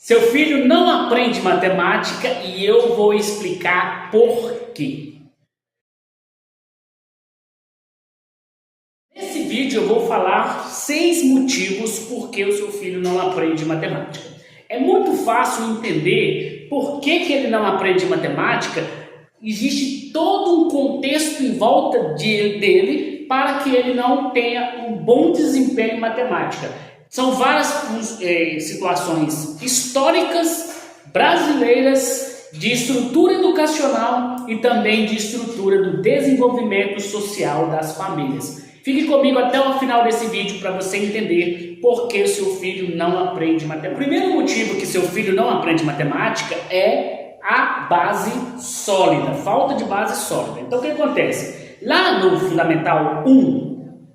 Seu filho não aprende matemática e eu vou explicar por quê. Nesse vídeo eu vou falar 6 motivos por que o seu filho não aprende matemática. É muito fácil entender por que ele não aprende matemática. Existe todo um contexto em volta dele para que ele não tenha um bom desempenho em matemática. São várias situações históricas, brasileiras, de estrutura educacional e também de estrutura do desenvolvimento social das famílias. Fique comigo até o final desse vídeo para você entender por que o seu filho não aprende matemática. O primeiro motivo que seu filho não aprende matemática é a base sólida, falta de base sólida. Então o que acontece? Lá no Fundamental 1,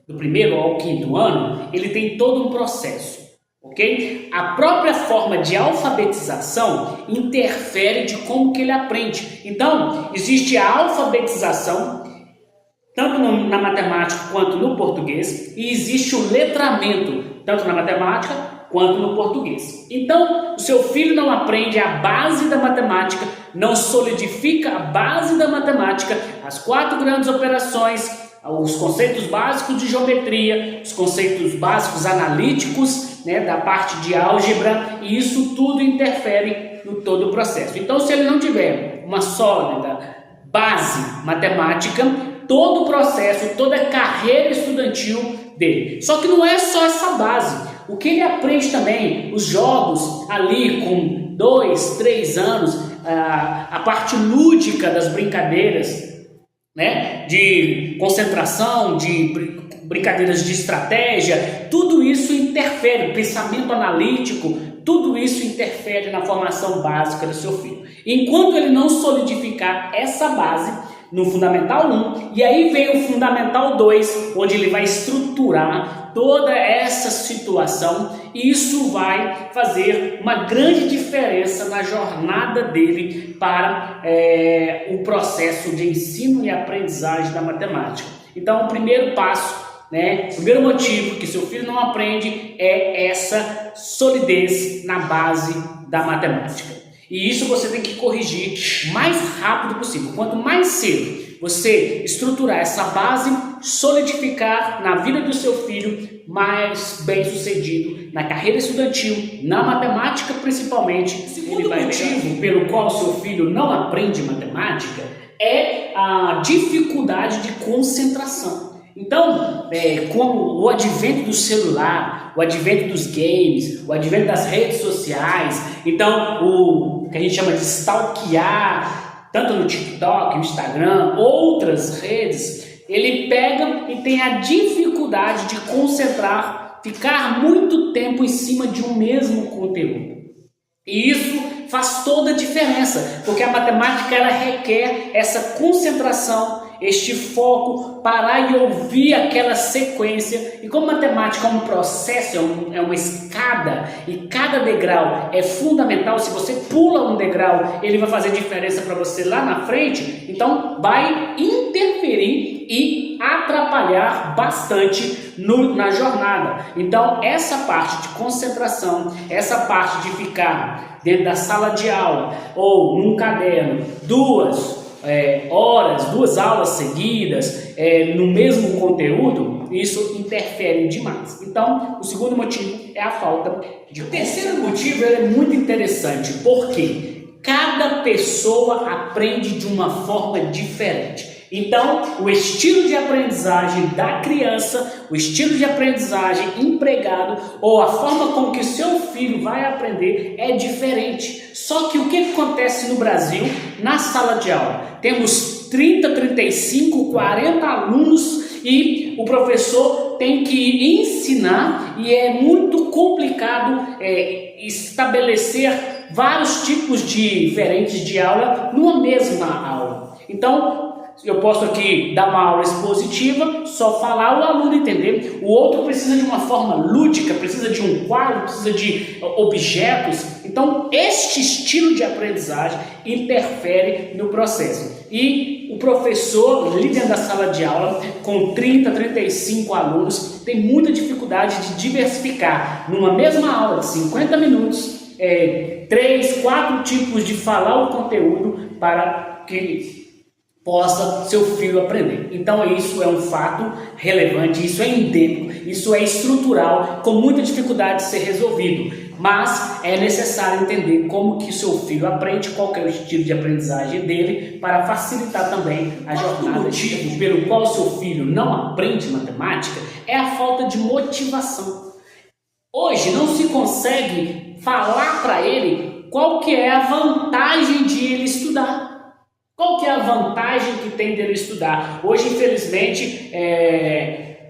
do primeiro ao quinto ano, ele tem todo um processo, ok? A própria forma de alfabetização interfere de como que ele aprende. Então, existe a alfabetização, tanto na matemática quanto no português, e existe o letramento, tanto na matemática quanto no português. Então, o seu filho não aprende a base da matemática, não solidifica a base da matemática, as 4 grandes operações, os conceitos básicos de geometria, os conceitos básicos analíticos, da parte de álgebra, e isso tudo interfere no todo o processo. Então, se ele não tiver uma sólida base matemática, todo o processo, toda a carreira estudantil dele. Só que não é só essa base. O que ele aprende também, os jogos ali com 2, 3 anos, a parte lúdica das brincadeiras, de concentração, de brincadeiras de estratégia, tudo isso interfere, pensamento analítico, tudo isso interfere na formação básica do seu filho. Enquanto ele não solidificar essa base no Fundamental 1, e aí vem o Fundamental 2, onde ele vai estruturar toda essa situação, e isso vai fazer uma grande diferença na jornada dele para o processo de ensino e aprendizagem da matemática. Então, o primeiro passo, o primeiro motivo que seu filho não aprende é essa solidez na base da matemática. E isso você tem que corrigir o mais rápido possível. Quanto mais cedo você estruturar essa base, solidificar na vida do seu filho, mais bem sucedido na carreira estudantil, na matemática principalmente. O segundo motivo pelo qual seu filho não aprende matemática é a dificuldade de concentração. Então, com o advento do celular, o advento dos games, o advento das redes sociais, então o que a gente chama de stalkear, tanto no TikTok, no Instagram, outras redes, ele pega e tem a dificuldade de concentrar, ficar muito tempo em cima de um mesmo conteúdo. E isso faz toda a diferença, porque a matemática ela requer essa concentração, este foco, parar e ouvir aquela sequência. E como matemática é um processo, é uma escada, e cada degrau é fundamental. Se você pula um degrau, ele vai fazer diferença para você lá na frente, então vai interferir e atrapalhar bastante na jornada. Então essa parte de concentração, essa parte de ficar dentro da sala de aula ou num caderno 2 horas, 2 aulas seguidas no mesmo conteúdo, isso interfere demais. Então, o segundo motivo é a falta de... O terceiro motivo é muito interessante, porque cada pessoa aprende de uma forma diferente. Então, o estilo de aprendizagem da criança, o estilo de aprendizagem empregado ou a forma com que o seu filho vai aprender é diferente. Só que o que acontece no Brasil na sala de aula? Temos 30, 35, 40 alunos e o professor tem que ensinar e é muito complicado estabelecer vários tipos diferentes de aula numa mesma aula. Então, eu posso aqui dar uma aula expositiva, só falar, o aluno entender. O outro precisa de uma forma lúdica, precisa de um quadro, precisa de objetos. Então, este estilo de aprendizagem interfere no processo. E o professor, líder da sala de aula, com 30, 35 alunos, tem muita dificuldade de diversificar numa mesma aula de 50 minutos, 3, 4 tipos de falar o conteúdo para que possa seu filho aprender. Então isso é um fato relevante, isso é endêmico, isso é estrutural, com muita dificuldade de ser resolvido, mas é necessário entender como que o seu filho aprende, qual que é o estilo de aprendizagem dele, para facilitar também a jornada. O motivo pelo qual seu filho não aprende matemática é a falta de motivação. Hoje não se consegue falar para ele qual que é a vantagem de ele estudar. Qual que é a vantagem que tem dele estudar? Hoje, infelizmente,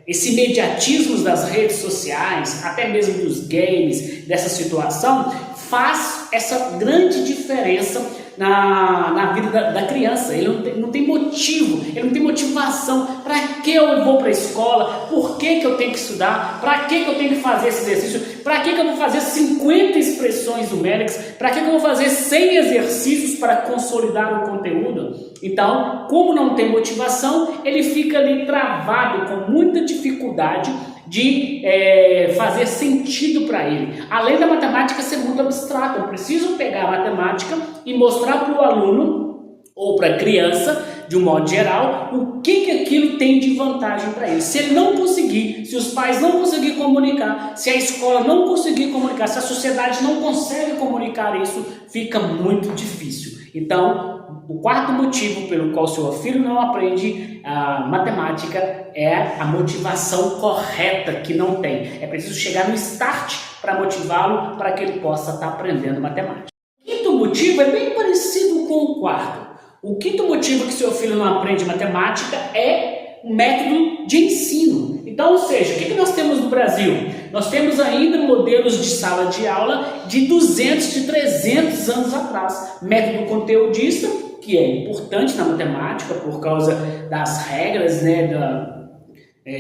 esse imediatismo das redes sociais, até mesmo dos games, dessa situação, faz essa grande diferença na vida da criança. Ele não tem motivo, ele não tem motivação. Para que eu vou para a escola? Por que eu tenho que estudar? Para que eu tenho que fazer esse exercício? Para que eu vou fazer 50 expressões numéricas? Para que eu vou fazer 100 exercícios para consolidar o conteúdo? Então, como não tem motivação, ele fica ali travado, com muita dificuldade de fazer sentido para ele. Além da matemática ser muito abstrata, eu preciso pegar a matemática e mostrar para o aluno ou para a criança, de um modo geral, o que aquilo tem de vantagem para ele. Se ele não conseguir, se os pais não conseguirem comunicar, se a escola não conseguir comunicar, se a sociedade não consegue comunicar isso, fica muito difícil. Então, o quarto motivo pelo qual seu filho não aprende matemática é a motivação correta que não tem. É preciso chegar no start para motivá-lo para que ele possa estar aprendendo matemática. O quinto motivo é bem parecido com o quarto. O quinto motivo que seu filho não aprende matemática é o método de ensino. Então, ou seja, o que nós temos no Brasil? Nós temos ainda modelos de sala de aula de 200, de 300 anos atrás. Método conteudista, que é importante na matemática por causa das regras,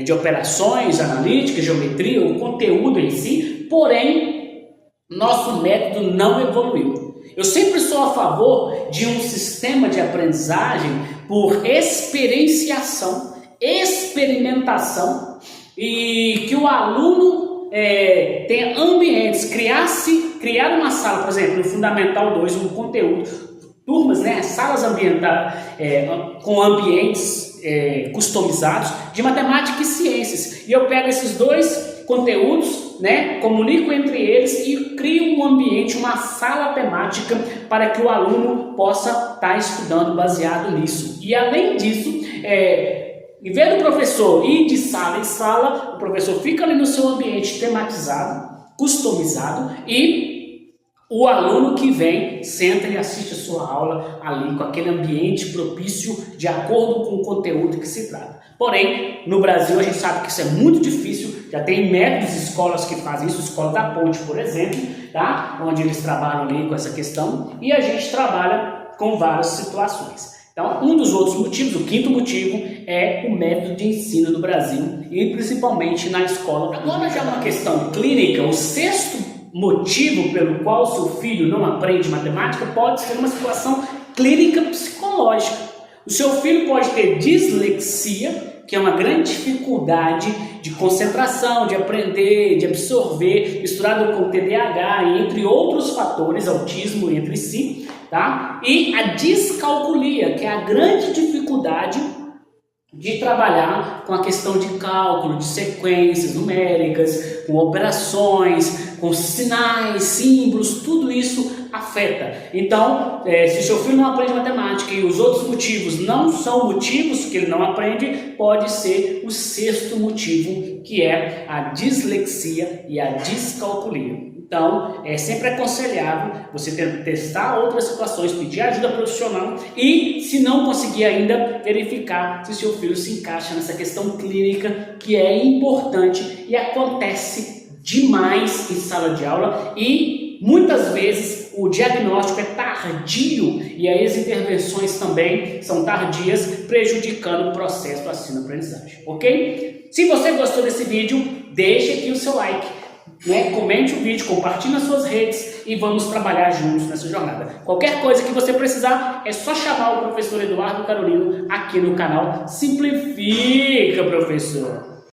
de operações analíticas, geometria, o conteúdo em si, porém, nosso método não evoluiu. Eu sempre sou a favor de um sistema de aprendizagem por experienciação, experimentação, e que o aluno tenha ambientes, criar uma sala, por exemplo, no Fundamental 2, um conteúdo, turmas, salas ambientais com ambientes customizados de matemática e ciências. E eu pego esses dois conteúdos, comunico entre eles e crio um ambiente, uma sala temática para que o aluno possa estar estudando baseado nisso. E além disso, em vez do professor ir de sala em sala, o professor fica ali no seu ambiente tematizado, customizado, e o aluno que vem, senta e assiste a sua aula ali com aquele ambiente propício de acordo com o conteúdo que se trata. Porém, no Brasil a gente sabe que isso é muito difícil, já tem métodos e escolas que fazem isso, Escola da Ponte, por exemplo, onde eles trabalham ali com essa questão, e a gente trabalha com várias situações. Então, um dos outros motivos, o quinto motivo, é o método de ensino do Brasil, e principalmente na escola. Agora já uma questão clínica, o sexto motivo pelo qual seu filho não aprende matemática pode ser uma situação clínica psicológica. O seu filho pode ter dislexia, que é uma grande dificuldade de concentração, de aprender, de absorver, misturado com TDAH, entre outros fatores, autismo entre si, E a descalculia, que é a grande dificuldade de trabalhar com a questão de cálculo, de sequências numéricas, com operações, com sinais, símbolos, tudo isso afeta. Então, se o seu filho não aprende matemática e os outros motivos não são motivos que ele não aprende, pode ser o sexto motivo, que é a dislexia e a descalculia. Então, é sempre aconselhável você testar outras situações, pedir ajuda profissional e, se não conseguir ainda, verificar se seu filho se encaixa nessa questão clínica, que é importante e acontece demais em sala de aula, e muitas vezes o diagnóstico é tardio e aí as intervenções também são tardias, prejudicando o processo do ensino-aprendizagem, ok? Se você gostou desse vídeo, deixe aqui o seu like, comente o vídeo, compartilhe nas suas redes e vamos trabalhar juntos nessa jornada. Qualquer coisa que você precisar, é só chamar o professor Eduardo Carolino aqui no canal Simplifica, Professor!